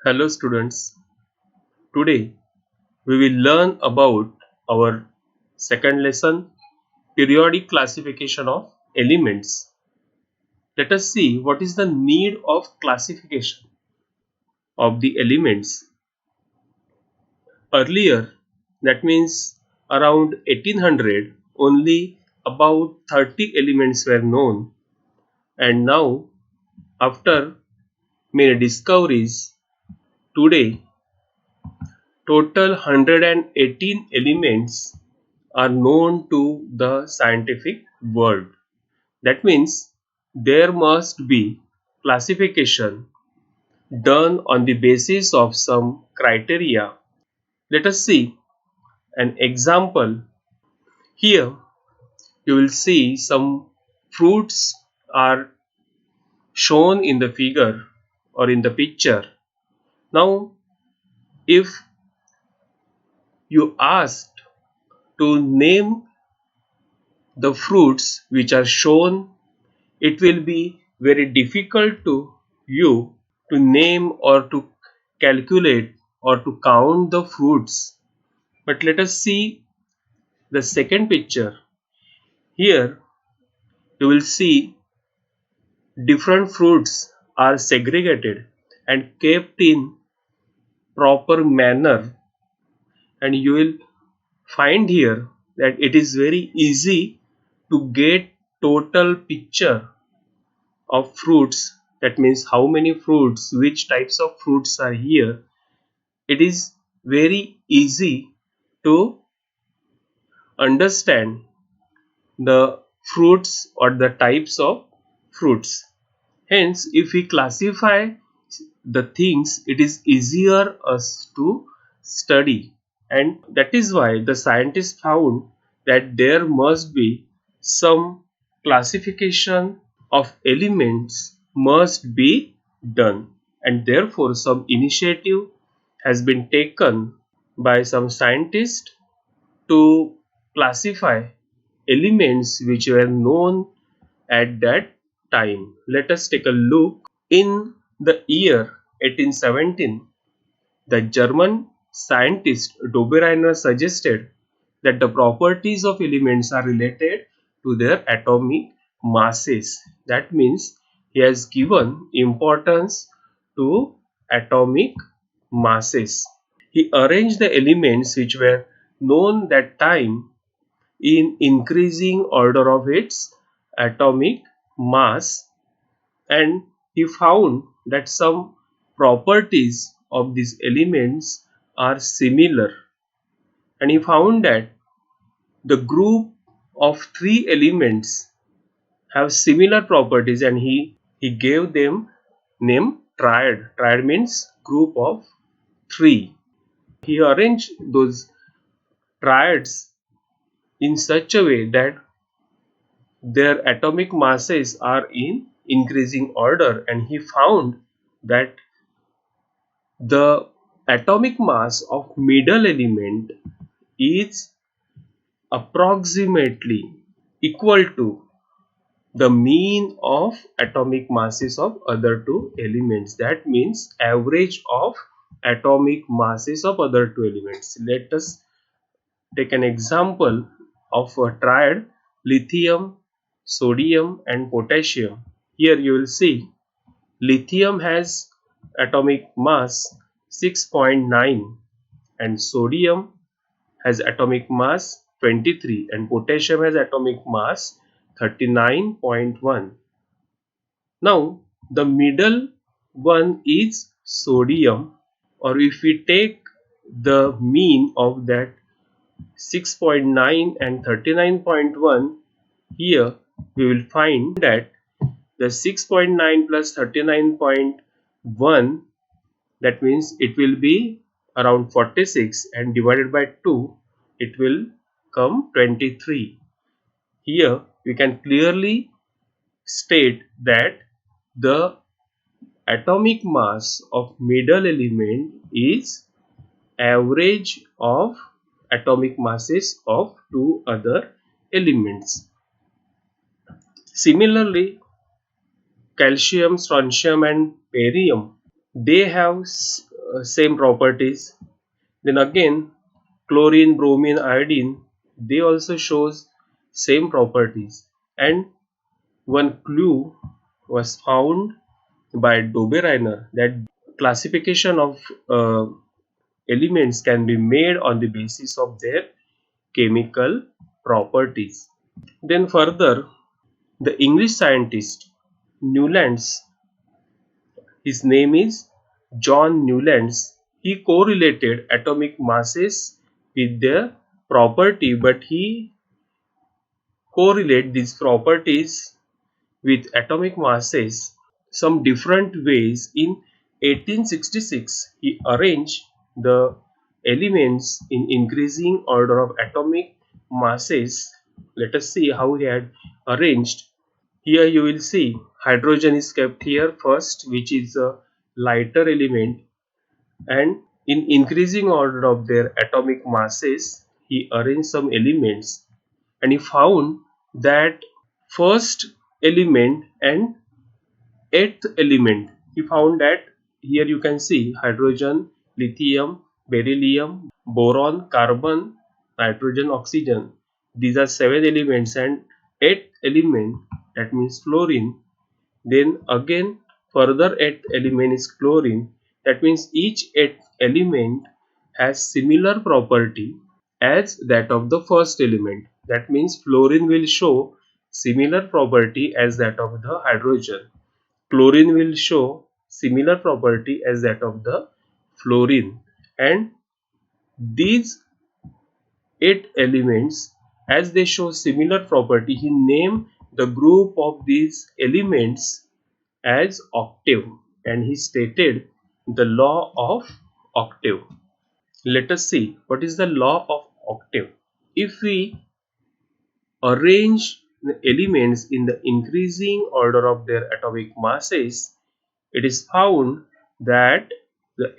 Hello students, today we will learn about our second lesson, periodic classification of elements. Let us see what is the need of classification of the elements. Earlier, that means around 1800, only about 30 elements were known, and now after many discoveries, today total 118 elements are known to the scientific world. That means there must be classification done on the basis of some criteria. Let us see an example. Here you will see some fruits are shown in the figure or in the picture. Now, if you asked to name the fruits which are shown, it will be very difficult to you to name or to calculate or to count the fruits. But let us see the second picture. Here you will see different fruits are segregated and kept in proper manner, and you will find here that it is very easy to get total picture of fruits. That means how many fruits, which types of fruits are here. It is very easy to understand the fruits or the types of fruits. Hence, if we classify the things, it is easier us to study, and that is why the scientists found that there must be some classification of elements must be done, and therefore some initiative has been taken by some scientists to classify elements which were known at that time. Let us take a look. In the year 1817, the German scientist Dobereiner suggested that the properties of elements are related to their atomic masses. That means he has given importance to atomic masses. He arranged the elements which were known that time in increasing order of its atomic mass, and he found that some properties of these elements are similar, and he found that the group of three elements have similar properties, and he gave them name triad means group of three. He arranged those triads in such a way that their atomic masses are in increasing order, and he found that the atomic mass of middle element is approximately equal to the mean of atomic masses of other two elements. That means average of atomic masses of other two elements. Let us take an example of a triad: lithium, sodium and potassium. Here you will see lithium has atomic mass 6.9, and sodium has atomic mass 23, and potassium has atomic mass 39.1. Now the middle one is sodium, or if we take the mean of that 6.9 and 39.1, here we will find that the 6.9 plus 39.1, that means it will be around 46, and divided by 2 it will come 23. Here we can clearly state that the atomic mass of middle element is average of atomic masses of two other elements. Similarly, calcium, strontium and barium, they have same properties. Then again, chlorine, bromine, iodine, they also shows same properties. And one clue was found by Dobereiner that classification of elements can be made on the basis of their chemical properties. Then further, the English scientist Newlands, his name is John Newlands, he correlated atomic masses with their property, but he correlate these properties with atomic masses some different ways. In 1866, he arranged the elements in increasing order of atomic masses. Let us see how he had arranged. Here you will see hydrogen is kept here first, which is a lighter element, and in increasing order of their atomic masses, he arranged some elements, and he found that first element and eighth element, he found that here you can see hydrogen, lithium, beryllium, boron, carbon, nitrogen, oxygen. These are seven elements, and eighth element, that means fluorine. Then again further eighth element is chlorine. That means each eighth element has similar property as that of the first element. That means fluorine will show similar property as that of the hydrogen. Chlorine will show similar property as that of the fluorine. And these eight elements, as they show similar property, he named the group of these elements as octave, and he stated the law of octave. Let us see what is the law of octave. If we arrange the elements in the increasing order of their atomic masses, it is found that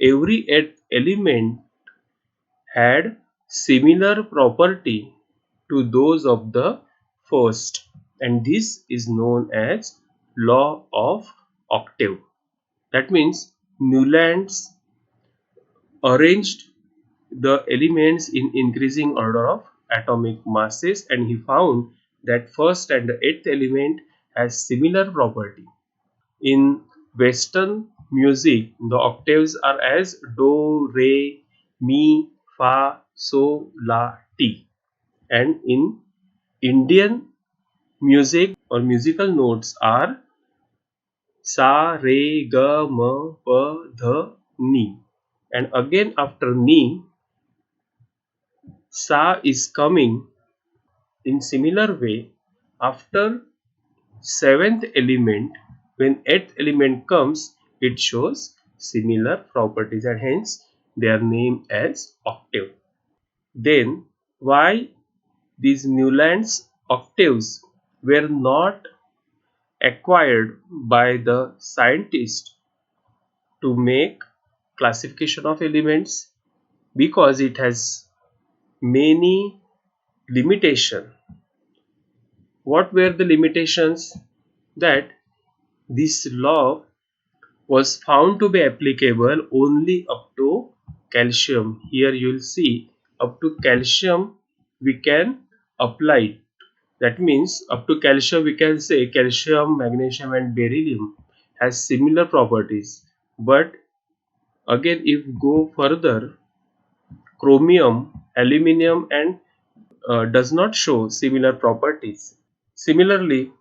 every eighth element had similar property to those of the first, and this is known as law of octave. That means Newlands arranged the elements in increasing order of atomic masses, and he found that first and the eighth element has similar property. In Western music, the octaves are as do, re, mi, fa, so, la, ti, and in Indian music or musical notes are sa, re, ga, ma, pa, dha, ni, and again after ni, sa is coming. In similar way, after seventh element, when eighth element comes, it shows similar properties, and hence they are named as octave. Then why these Newlands octaves were not acquired by the scientist to make classification of elements? Because it has many limitations. What were the limitations? That this law was found to be applicable only up to calcium. Here you will see up to calcium we can apply it. That means up to calcium we can say calcium, magnesium and beryllium has similar properties. But again if go further, chromium, aluminium and does not show similar properties. Similarly,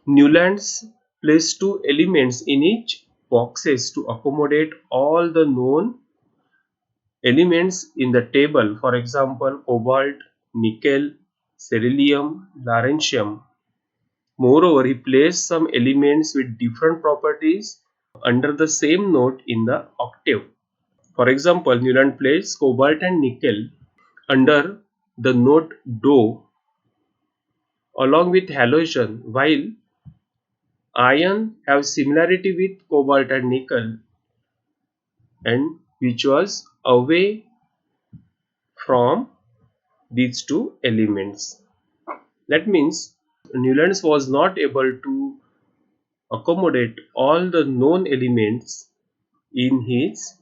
Newlands placed two elements in each boxes to accommodate all the known elements in the table. For example, cobalt, nickel, beryllium, lawrencium. Moreover, he placed some elements with different properties under the same note in the octave. For example, Newland placed cobalt and nickel under the note do along with halogen, while iron have similarity with cobalt and nickel, and which was away from these two elements. That means Newlands was not able to accommodate all the known elements in his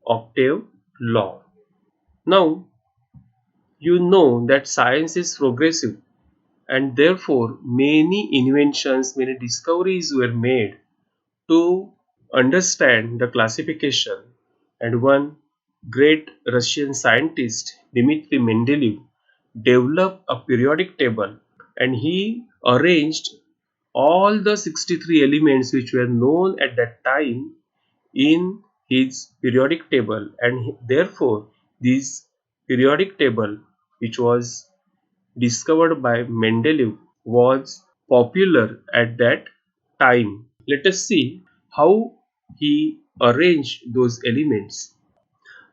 octave law. Now, you know that science is progressive and therefore many inventions, many discoveries were made to understand the classification. And one great Russian scientist, Dmitry Mendeleev, developed a periodic table, and he arranged all the 63 elements which were known at that time in his periodic table, and therefore this periodic table, which was discovered by Mendeleev, was popular at that time. Let us see how he arranged those elements.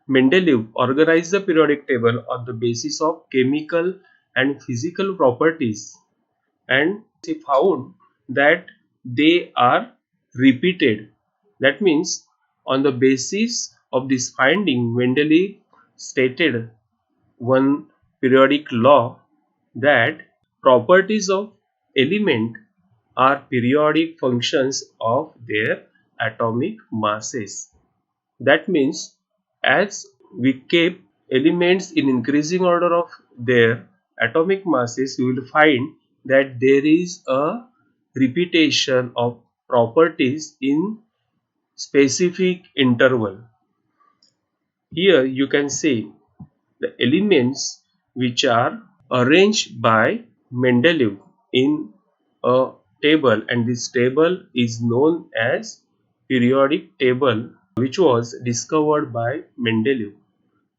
Mendeleev organized the periodic table on the basis of chemical and physical properties, and he found that they are repeated. That means, on the basis of this finding, Mendeleev stated one periodic law, that properties of element are periodic functions of their atomic masses. That means, as we keep elements in increasing order of their atomic masses, we will find that there is a repetition of properties in specific interval. Here you can see the elements which are arranged by Mendeleev in a table, and this table is known as periodic table, which was discovered by Mendeleev,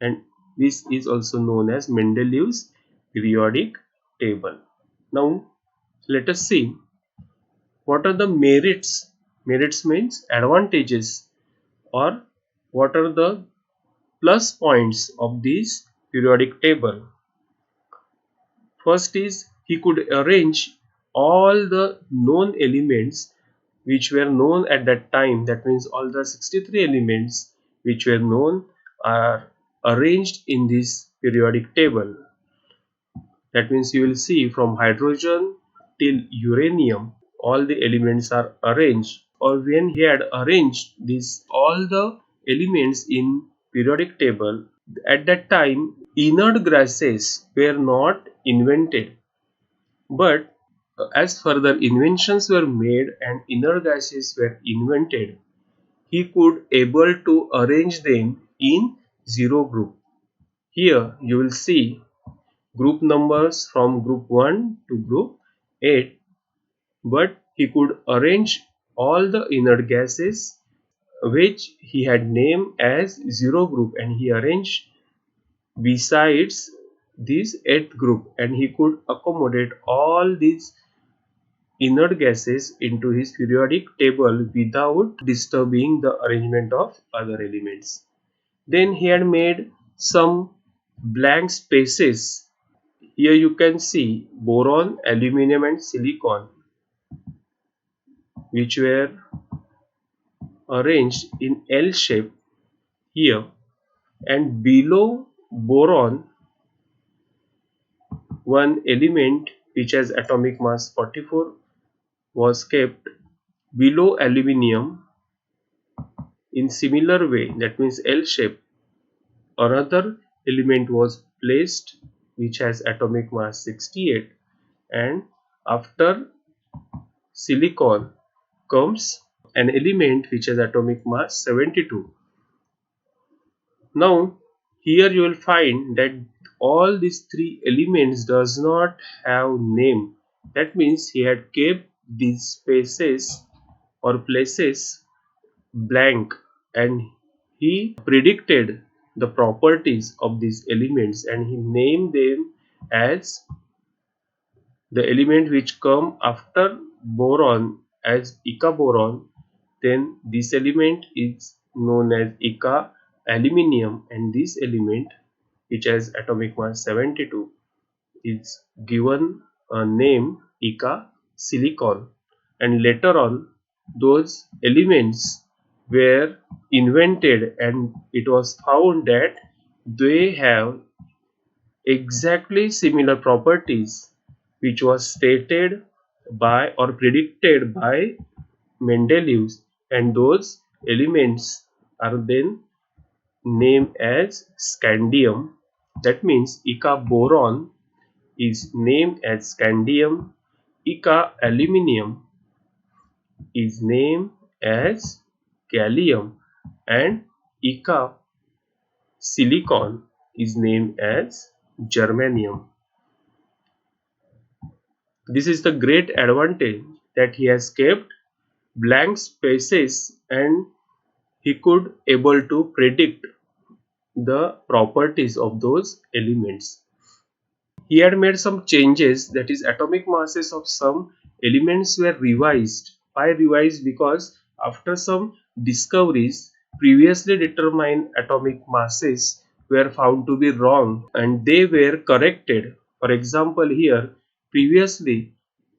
and this is also known as Mendeleev's periodic table. Now let us see what are the merits. Merits means advantages, or what are the plus points of this periodic table. First is, he could arrange all the known elements which were known at that time. That means all the 63 elements which were known are arranged in this periodic table. That means you will see from hydrogen till uranium, all the elements are arranged. Or when he had arranged this all the elements in periodic table, at that time inert gases were not invented, but as further inventions were made and inert gases were invented, he could able to arrange them in zero group. Here you will see group numbers from group 1 to group 8, but he could arrange all the inert gases which he had named as zero group, and he arranged besides this eighth group, and he could accommodate all these inert gases into his periodic table without disturbing the arrangement of other elements. Then he had made some blank spaces. Here you can see boron, aluminum and silicon, which were arranged in L shape here, and below boron one element which has atomic mass 44 was kept below aluminum in similar way, that means L shape. Another element was placed which has atomic mass 68, and after silicon comes an element which has atomic mass 72. Now here you will find that all these three elements does not have name. That means he had kept these spaces or places blank, and he predicted the properties of these elements, and he named them as the element which come after boron as icaboron. Then this element is known as ica aluminium, and this element which has atomic mass 72 is given a name ica silicon. And later on those elements were invented, and it was found that they have exactly similar properties which was stated by or predicted by Mendeleev, and those elements are then named as scandium. That means Ica boron is named as scandium, Ica aluminium is named as gallium, and Ica silicon is named as germanium. This is the great advantage that he has kept blank spaces and he could able to predict the properties of those elements. He had made some changes, that is atomic masses of some elements were revised. Why revised? Because after some discoveries, previously determined atomic masses were found to be wrong and they were corrected. For example, here previously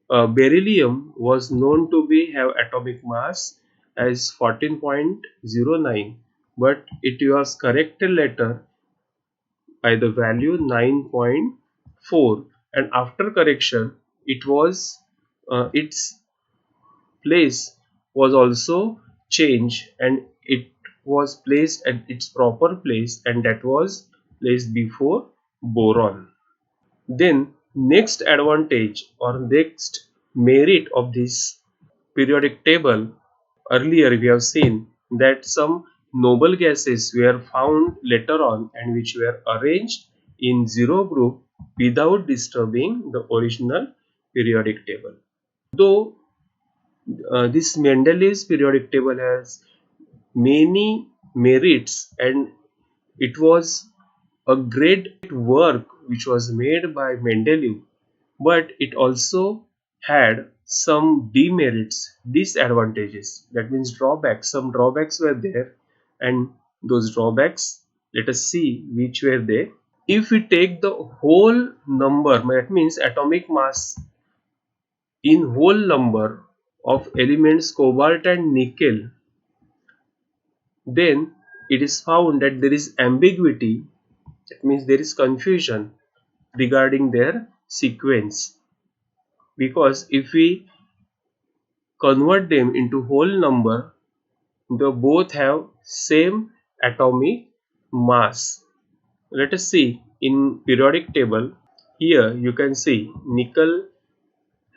beryllium was known to be have atomic mass as 14.09, but it was corrected later by the value 9.4, and after correction its place was also changed and it was placed at its proper place, and that was placed before boron. Then next advantage or next merit of this periodic table, earlier we have seen that some noble gases were found later on and which were arranged in zero group without disturbing the original periodic table. Though this Mendeleev's periodic table has many merits and it was a great work which was made by Mendeleev, but it also had some demerits, disadvantages, that means drawbacks. Some drawbacks were there, and those drawbacks, let us see which were they. If we take the whole number, that means atomic mass in whole number of elements cobalt and nickel, then it is found that there is ambiguity, that means there is confusion regarding their sequence, because if we convert them into whole number, they both have same atomic mass. Let us see in periodic table. Here you can see nickel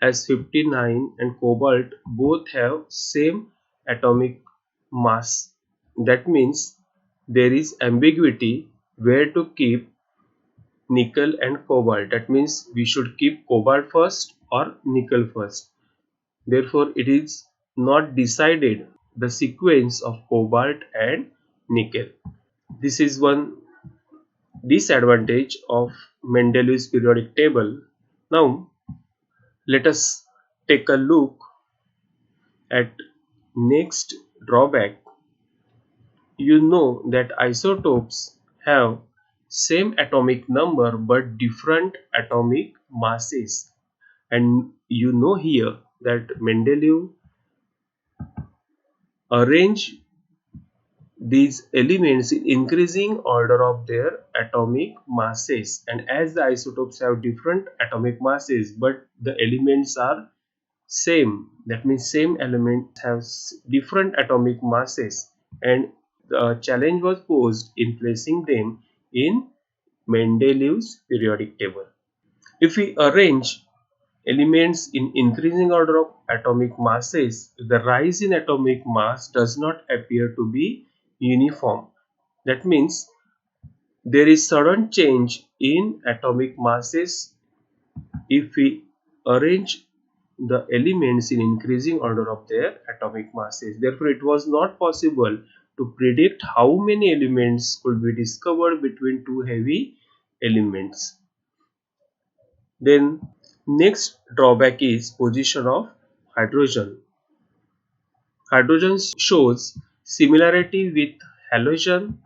has 59 and cobalt both have same atomic mass. That means there is ambiguity where to keep nickel and cobalt. That means we should keep cobalt first or nickel first. Therefore, it is not decided the sequence of cobalt and nickel. This is one disadvantage of Mendeleev's periodic table. Now, let us take a look at next drawback. You know that isotopes have same atomic number but different atomic masses, and you know here that Mendeleev arrange these elements in increasing order of their atomic masses, and as the isotopes have different atomic masses but the elements are same, that means same element have different atomic masses, and the challenge was posed in placing them in Mendeleev's periodic table. If we arrange elements in increasing order of atomic masses, the rise in atomic mass does not appear to be uniform. That means there is sudden change in atomic masses if we arrange the elements in increasing order of their atomic masses. Therefore, it was not possible to predict how many elements could be discovered between two heavy elements. Then next drawback is position of hydrogen. Hydrogen shows similarity with halogen,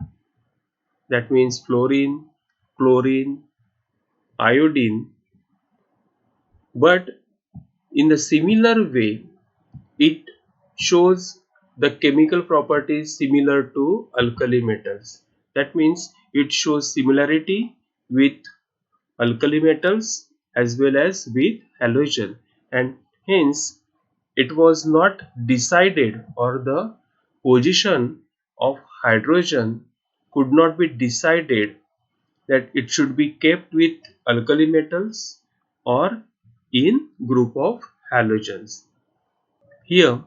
that means fluorine, chlorine, iodine, but in the similar way it shows the chemical properties similar to alkali metals. That means it shows similarity with alkali metals as well as with halogen, and hence it was not decided, or the position of hydrogen could not be decided that it should be kept with alkali metals or in group of halogens. Here,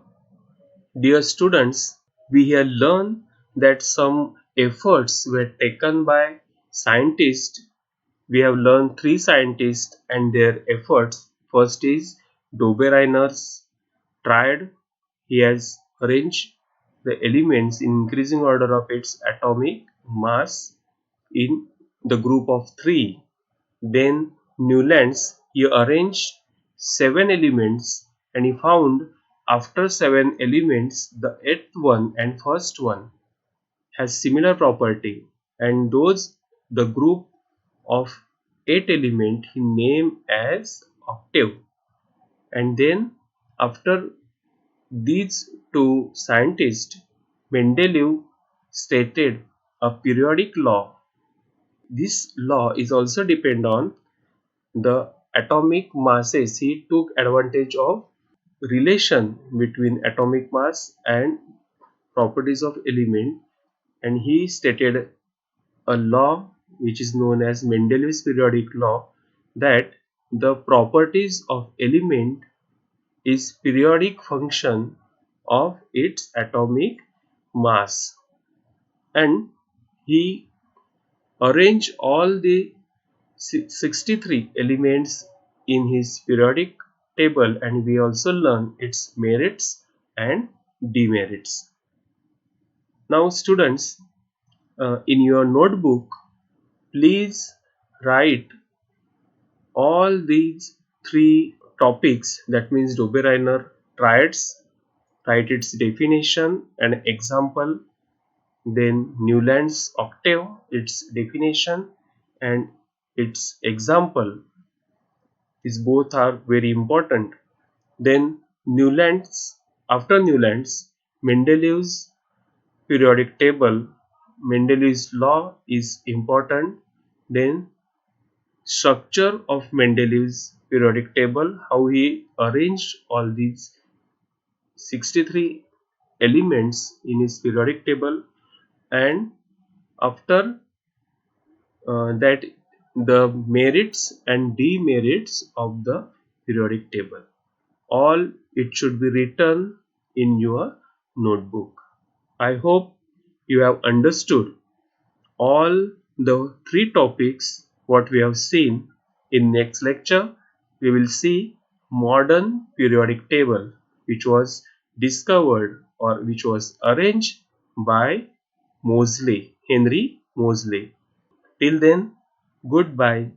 dear students, we have learned that some efforts were taken by scientists. We have learned three scientists and their efforts. First is Dobereiner's triad. He has arranged the elements in increasing order of its atomic mass in the group of three. Then Newlands, he arranged 7 elements and he found after 7 elements the eighth one and first one has similar property, and those the group of 8 element he named as octave. And then after these two scientists, Mendeleev stated a periodic law. This law is also depend on the atomic masses. He took advantage of relation between atomic mass and properties of element, and he stated a law which is known as Mendeleev's periodic law, that the properties of element is periodic function of its atomic mass. And he arranged all the 63 elements in his periodic table, and we also learn its merits and demerits. Now students, in your notebook, please write all these three topics, that means Dobereiner triads, write its definition and example, then Newland's octave, its definition and its example. These both are very important. Then Newland's, after Newland's, Mendeleev's periodic table, Mendeleev's law is important. Then structure of Mendeleev's periodic table, how he arranged all these 63 elements in his periodic table, and after that the merits and demerits of the periodic table. All it should be written in your notebook. I hope you have understood all the three topics what we have seen. In next lecture we will see modern periodic table, which was discovered or which was arranged by Moseley, Henry Moseley. Till then, goodbye.